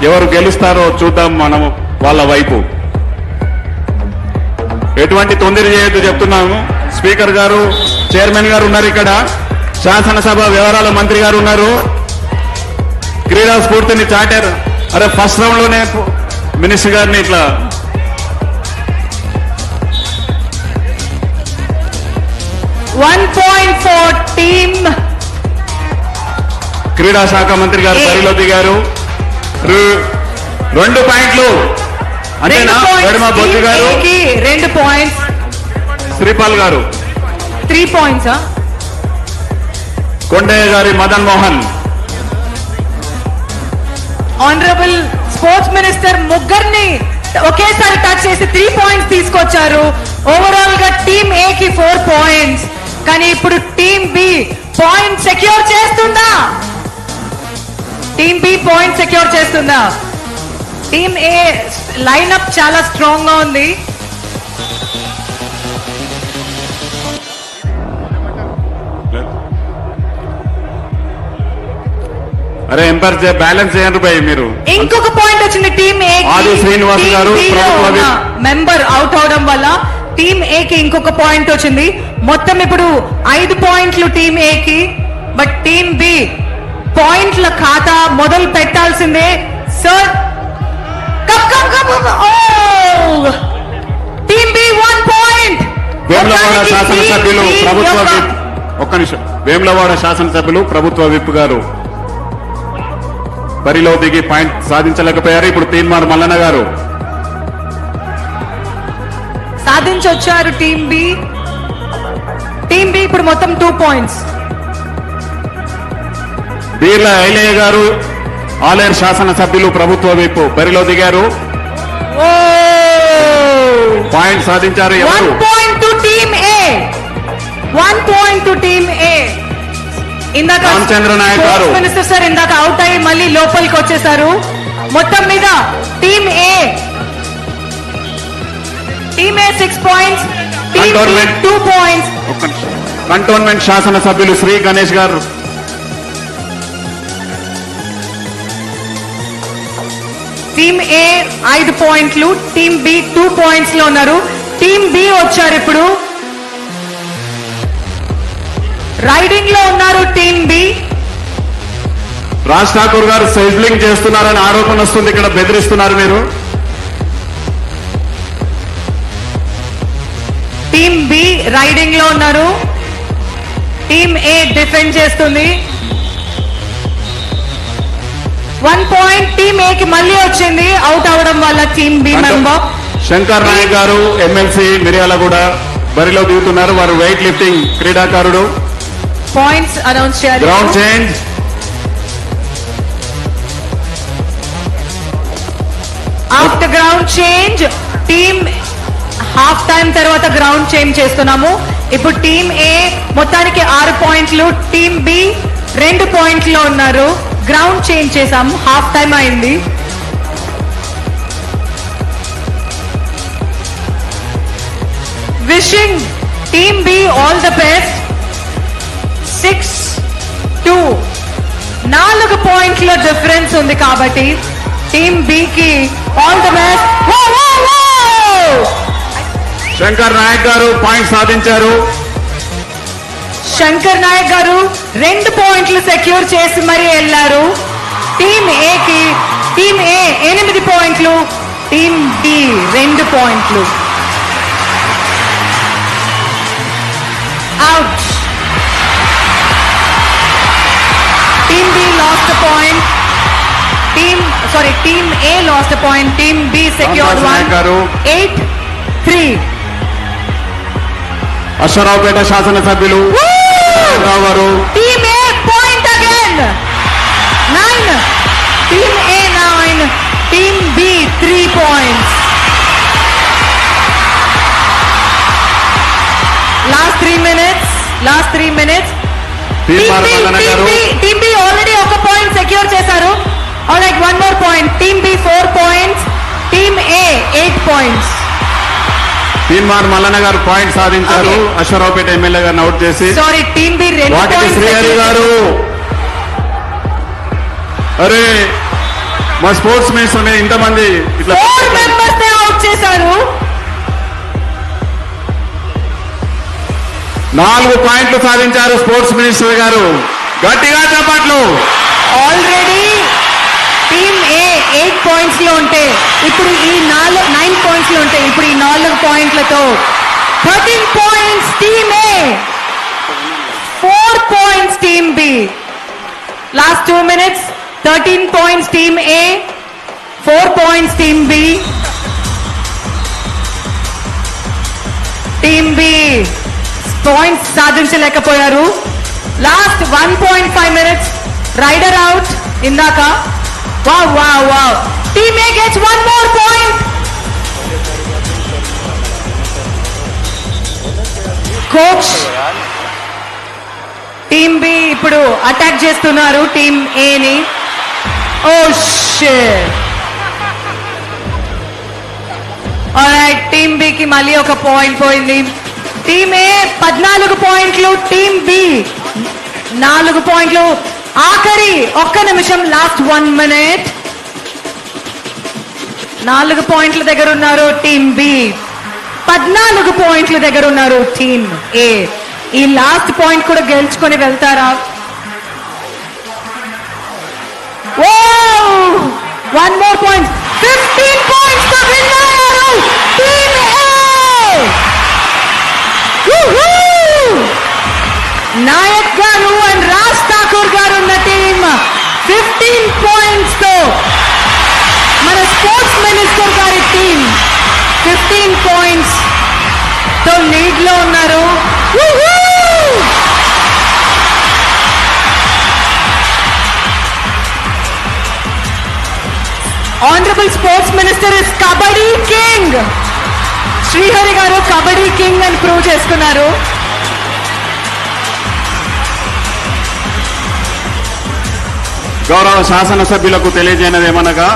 ఎవరు గెలుస్తారో చూద్దాం మనం వాళ్ళ వైపు. ఎటువంటి తొందర చేయొద్దు చెప్తున్నాము. స్పీకర్ గారు, చైర్మన్ గారు ఉన్నారు, ఇక్కడ శాసనసభ వ్యవహారాల మంత్రి గారు ఉన్నారు. క్రీడా స్ఫూర్తిని చాటారు. అరే ఫస్ట్ రౌండ్ లోనే మినిస్టర్ గారిని ఇట్లా టీమ్ క్రీడా శాఖ మంత్రి గారు బరిలో దిగారు. 2 పాయింట్లు అంతేనా? గడిమ బొజ్జు గారు 2 పాయింట్స్, శ్రీపాల్ గారు 3 పాయింట్స్. కొండయ్య గారి Madan Mohan. Honourable sports minister ముగ్గురిని ఒకేసారి టచ్ చేసి 3 పాయింట్స్ తీసుకొచ్చారు. ఓవరాల్ గా టీమ్ ఏ కి 4 పాయింట్స్. కానీ ఇప్పుడు టీమ్ బి పాయింట్ సెక్యూర్ చేస్తుందా? టీమ్ బి పాయింట్ సెక్యూర్ చేస్తుందా? టీమ్ ఏ లైన్అప్ చాలా స్ట్రాంగ్ గా ఉంది. అరే ఎంపైర్ బ్యాలెన్స్ చేయండి భయ్ మీరు. ఇంకొక పాయింట్ వచ్చింది టీమ్ ఏ. ఆది శ్రీనివాస్ గారు మెంబర్ అవుట్ అవడం వల్ల టీమ్ ఏ కి ఇంకొక పాయింట్ వచ్చింది. మొత్తం ఇప్పుడు 5 పాయింట్లు టీమ్ ఏ కి. బట్ టీమ్ బి పాయింట్ల ఖాతా మొదలు పెట్టాల్సిందే. Sir team B 1 point. Vemulawada శాసనసభ్యులు ప్రభుత్వ విప్, ఒక్క నిమిషం, వేములవాడ శాసనసభ్యులు ప్రభుత్వ విప్ గారు బరిలో దిగి పాయింట్ సాధించలేకపోయారు. ఇప్పుడు తీన్మార్ మల్లన్న గారు సాధించొచ్చారు. టీమ్ బి ఇప్పుడు మొత్తం 2 పాయింట్స్. బీర్ల ఐలయ్య గారు ఆలేరు శాసనసభ్యులు ప్రభుత్వ విప్ బరిలో దిగారు. పాయింట్ సాధించారు. 1 point to team A. 1 point to team A. ఇందాక రామచంద్ర నాయక్ గారు మినిస్టర్ సార్ ఇందాక అవుట్ అయ్యి మళ్ళీ లోపలికి వచ్చేసారు. మొత్తం మీద team A 6 points, team B 2 points. Cantonment శాసనసభ్యులు శ్రీ గణేష్ గారు టీమ్ ఏ 5 పాయింట్లు, టీమ్ బి 2 పాయింట్స్ లో ఉన్నారు. టీమ్ బి వచ్చారు ఇప్పుడు. రైడింగ్ లో ఉన్నారు టీమ్ బి. రాజ్ ఠాకూర్ గారు సైజ్లింగ్ చేస్తున్నారని ఆరోపణ వస్తుంది. ఇక్కడ బెదిరిస్తున్నారు మీరు. టీమ్ బి రైడింగ్ లో ఉన్నారు. టీమ్ ఏ డిఫెండ్ చేస్తుంది. 1 పాయింట్ టీమ్ ఏ కి మళ్ళీ వచ్చింది అవుట్ అవడం వల్ల team B member. Shankar Nayak గారు ఎమ్మెల్సీ మిర్యాలగూడ బరిలో దిగుతున్నారు. వారు వెయిట్ లిఫ్టింగ్ క్రీడాకారుడు. పాయింట్స్ అనౌన్స్ చేయాలి. Ground change. After ground change team half time తర్వాత గ్రౌండ్ చేంజ్ చేస్తున్నాము. ఇప్పుడు టీమ్ ఏ మొత్తానికి 6 పాయింట్లు, టీమ్ బి 2 పాయింట్లు ఉన్నారు. గ్రౌండ్ చేంజ్ చేసాము, హాఫ్ టైం అయింది. Wishing team B all the best. 6-2 4 పాయింట్ల డిఫరెన్స్ ఉంది కాబట్టి టీమ్ బి కి all the best. Shankar Nayak గారు పాయింట్ సాధించారు. శంకర్ నాయక్ గారు 2 పాయింట్లు సెక్యూర్ చేసి మరీ వెళ్లారు. టీమ్ ఏ కి 8 పాయింట్లు, టీమ్ బి 2 పాయింట్లు. Out. Team B last point. Team A last point. Team B secured 8-3. Ashwaraopeta శాసనసభ్యులు గారు team A point again 9. Team A 9, team B 3 points. Last 3 minutes. Team B already 1 point secure చేశారు. Alright, 1 more point. Team B 4 points, team A 8 points. Teenmaar Mallanna గారు point సాధించారు. Ashwaraopeta MLA గారిని out చేసి. Sorry, team B 2 వాటికి శ్రీహరి గారు. అరే మా sports minister మీద ఇంతమంది ఇట్లా 4 మెంబర్స్ ని అవుట్ చేశారు. 4 పాయింట్లు సాధించారు స్పోర్ట్స్ మినిస్టర్ గారు. గట్టిగా చప్పట్లు. ఆల్రెడీ టీమ్ ఏ 8 పాయింట్స్ లో ఉంటే ఇప్పుడు ఈ 9 పాయింట్స్ లో ఉంటే ఇప్పుడు ఈ 4 పాయింట్లతో 13 points team A, 4 points team B. Last 2 minutes 13 points team A, 4 points team B. Team B points సాధించలేకపోయారు. లాస్ట్ 1.5 minutes రైడర్ అవుట్ ఇందాక. Wow wow wow, team A gets 1 more point. Coach team B ఇప్పుడు attack చేస్తున్నారు team A ని. Oh shit. Alright, team B కి మళ్ళీ ఒక point పోయింది. Team ఏ 14 పాయింట్లు, టీమ్ బి 4 పాయింట్లు. ఆఖరి 1 నిమిషం, లాస్ట్ 1 minute. 4 పాయింట్ల దగ్గర ఉన్నారు టీమ్ బి, 14 పాయింట్ల దగ్గర ఉన్నారు టీమ్ ఏ. ఈ లాస్ట్ పాయింట్ కూడా గెలుచుకొని వెళ్తారా? ఓ 1 more point, 15 points తో విన్ అయ్యారు టీమ్ ఏ. నాయక్ గారు అండ్ రాజ్ ఠాకూర్ గారు ఉన్న టీమ్ 15 పాయింట్స్ తో, మన స్పోర్ట్స్ మినిస్టర్ గారి టీమ్ 15 పాయింట్స్ తో లీడ్ లో ఉన్నారు. Honourable sports minister is kabaddi king. Srihari గారు కబడ్డీ కింగ్ అని ప్రూవ్ చేసుకున్నారు. గౌరవ శాసనసభ్యులకు తెలియజేయనదేమనగా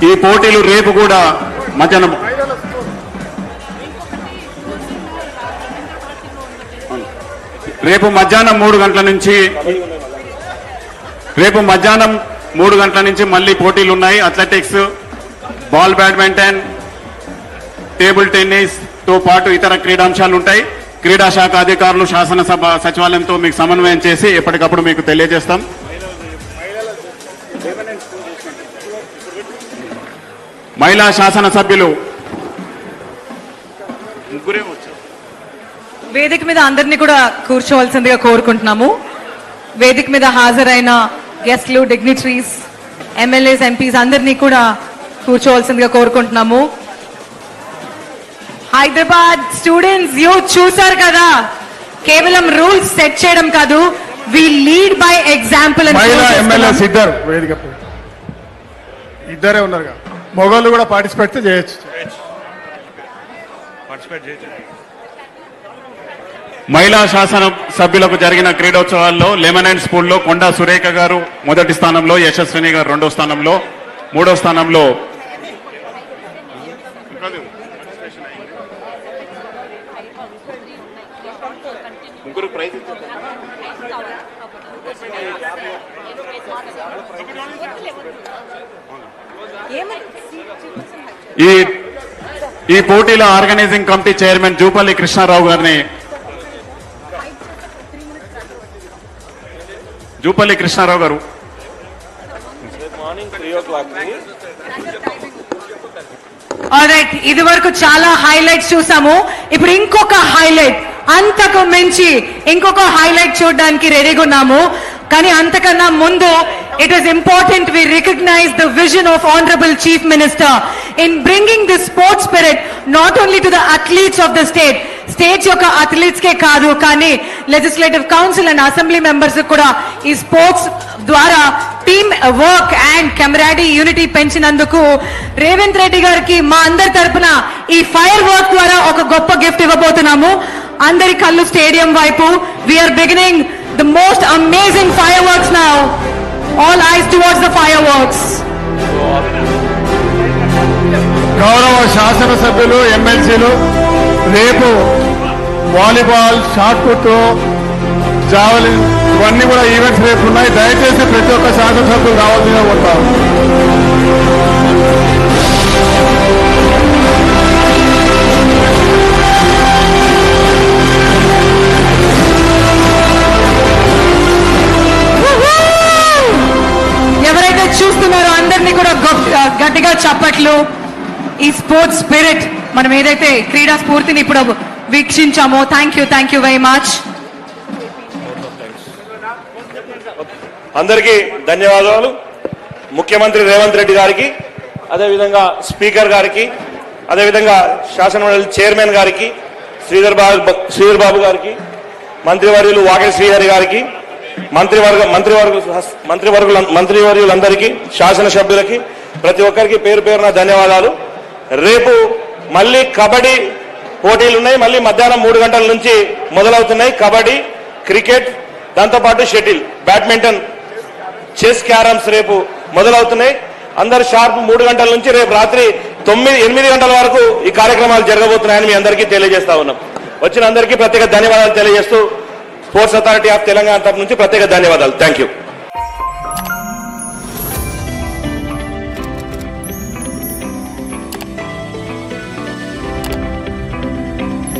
ఈ పోటీలు రేపు కూడా మధ్యాహ్నం మధ్యాహ్నం 3 గంటల నుంచి మళ్ళీ పోటీలు ఉన్నాయి. Athletics, ball badminton, table tennis తో పాటు ఇతర క్రీడాంశాలు ఉంటాయి. క్రీడా శాఖ అధికారులు శాసనసభ సచివాలయంతో మీకు సమన్వయం చేసి ఎప్పటికప్పుడు మీకు తెలియజేస్తాం. మహిళా శాసనసభ్యులు ముగ్గురే వచ్చారు. వేదిక మీద అందరినీ కూడా కూర్చోవలసిందిగా కోరుకుంటున్నాము. వేదిక మీద హాజరైన గెస్ట్లు, డిగ్నిటరీస్, ఎమ్మెల్యేస్, ఎంపీస్ అందరినీ కూడా కూర్చోవలసిందిగా కోరుకుంటున్నాము. హైదరాబాద్ స్టూడెంట్స్, యూత్ చూసారు కదా, కేవలం రూల్స్ సెట్ చేయడం కాదు, we lead by example. MLAs ఇద్దరే ఉన్నారు, మొగోళ్ళు కూడా పార్టిసిపేట్ చేయొచ్చు. మహిళా శాసన సభ్యులకు జరిగిన క్రీడోత్సవాల్లో లెమన్ అండ్ స్పూన్ లో కొండా సురేఖ గారు మొదటి స్థానంలో, యశస్విని గారు 2వ స్థానంలో, 3వ స్థానంలో ముగ్గురు ప్రైజ్ ఈ పోటీల organising committee chairman Jupally Krishnarao గారిని గారు ఆల్రైట్, ఇది వరకు చాలా హైలైట్స్ చూసాము. ఇప్పుడు ఇంకొక హైలైట్, అంతకు మించి ఇంకొక హైలైట్ చూడడానికి రెడీగా ఉన్నాము. కానీ అంతకన్నా ముందు it is important we recognize the vision of Honorable Chief Minister in bringing this sports spirit not only to the athletes of the state యొక్క athletes కే కాదు, కానీ legislative council and assembly members కూడా ఈ స్పోర్ట్స్ ద్వారా team work and camaraderie unity పెంచినందుకు రేవంత్ రెడ్డి గారికి మా అందరి తరపున ఈ ఫైర్ వర్క్ ద్వారా ఒక గొప్ప గిఫ్ట్ ఇవ్వబోతున్నాము. అందరి కళ్ళు స్టేడియం వైపు. We are beginning the most amazing fireworks now. All eyes towards the fireworks. గౌరవ శాసనసభ్యులు, ఎమ్మెల్సీలు రేపు వాలీబాల్, షాట్ పుట్, జావలిన్ ఇవన్నీ కూడా ఈవెంట్స్ రేపు ఉన్నాయి. దయచేసి ప్రతి ఒక్క శాసనసభ్యులు రావాల్సిందిగా కోరుతాం. ఎవరైతే చూస్తున్నారో అందరినీ కూడా గట్టిగా చప్పట్లు. ఈ స్పోర్ట్స్ స్పిరిట్ మనం ఏదైతే క్రీడా స్ఫూర్తిని ఇప్పుడు వీక్షించామో. Thank you very much. అందరికీ ధన్యవాదాలు. ముఖ్యమంత్రి రేవంత్ రెడ్డి గారికి, అదేవిధంగా స్పీకర్ గారికి, అదేవిధంగా శాసనమండలి చైర్మన్ గారికి, శ్రీధర్ బాబు గారికి, మంత్రివర్యులు వాకటి శ్రీహరి గారికి, మంత్రివర్యులందరికీ, శాసనసభ్యులకి, ప్రతి ఒక్కరికి పేరు పేరున ధన్యవాదాలు. రేపు మళ్ళీ కబడ్డీ పోటీలు ఉన్నాయి. మళ్ళీ మధ్యాహ్నం 3 గంటల నుంచి మొదలవుతున్నాయి. కబడ్డీ, క్రికెట్, దాంతోపాటు షటిల్, బ్యాడ్మింటన్, చెస్, క్యారమ్స్ రేపు మొదలవుతున్నాయి. అందరు షార్ప్ 3 గంటల నుంచి రేపు రాత్రి 8 గంటల వరకు ఈ కార్యక్రమాలు జరగబోతున్నాయని మీ అందరికీ తెలియజేస్తా ఉన్నాం. వచ్చిన అందరికీ ప్రత్యేక ధన్యవాదాలు తెలియజేస్తూ స్పోర్ట్స్ అథారిటీ ఆఫ్ తెలంగాణ తరఫు నుంచి ప్రత్యేక ధన్యవాదాలు. Thank you.